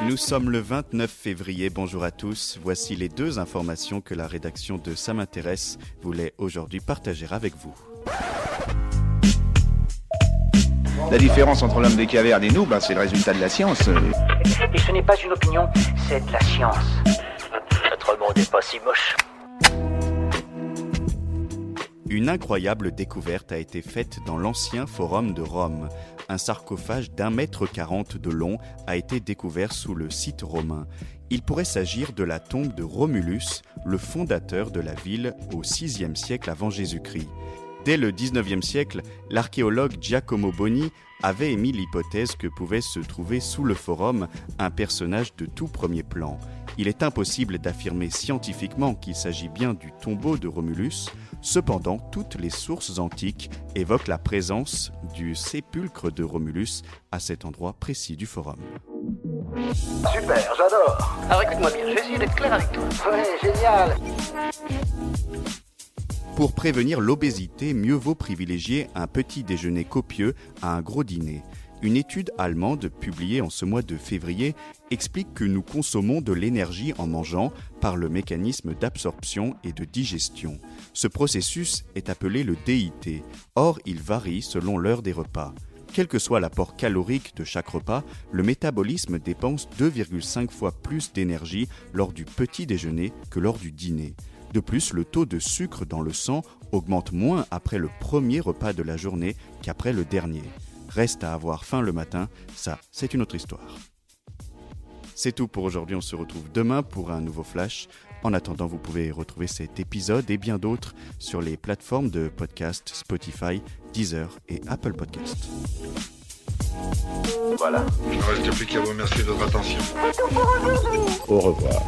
Nous sommes le 29 février, bonjour à tous. Voici les deux informations que la rédaction de Ça m'intéresse voulait aujourd'hui partager avec vous. La différence entre l'homme des cavernes et nous, c'est le résultat de la science. Et ce n'est pas une opinion, c'est de la science. Notre monde n'est pas si moche. Une incroyable découverte a été faite dans l'ancien forum de Rome. Un sarcophage d'1,40 m de long a été découvert sous le site romain. Il pourrait s'agir de la tombe de Romulus, le fondateur de la ville au VIe siècle avant Jésus-Christ. Dès le XIXe siècle, l'archéologue Giacomo Boni avait émis l'hypothèse que pouvait se trouver sous le forum un personnage de tout premier plan. Il est impossible d'affirmer scientifiquement qu'il s'agit bien du tombeau de Romulus. Cependant, toutes les sources antiques évoquent la présence du sépulcre de Romulus à cet endroit précis du forum. Super, j'adore. Alors écoute-moi bien, je vais essayer d'être clair avec toi. Ouais, génial. Pour prévenir l'obésité, mieux vaut privilégier un petit déjeuner copieux à un gros dîner. Une étude allemande publiée en ce mois de février explique que nous consommons de l'énergie en mangeant par le mécanisme d'absorption et de digestion. Ce processus est appelé le DIT. Or, il varie selon l'heure des repas. Quel que soit l'apport calorique de chaque repas, le métabolisme dépense 2,5 fois plus d'énergie lors du petit déjeuner que lors du dîner. De plus, le taux de sucre dans le sang augmente moins après le premier repas de la journée qu'après le dernier. Reste à avoir faim le matin, ça, c'est une autre histoire. C'est tout pour aujourd'hui, on se retrouve demain pour un nouveau flash. En attendant, vous pouvez retrouver cet épisode et bien d'autres sur les plateformes de podcast Spotify, Deezer et Apple Podcast. Voilà. Il ne reste plus qu'à vous remercier de votre attention. Au revoir.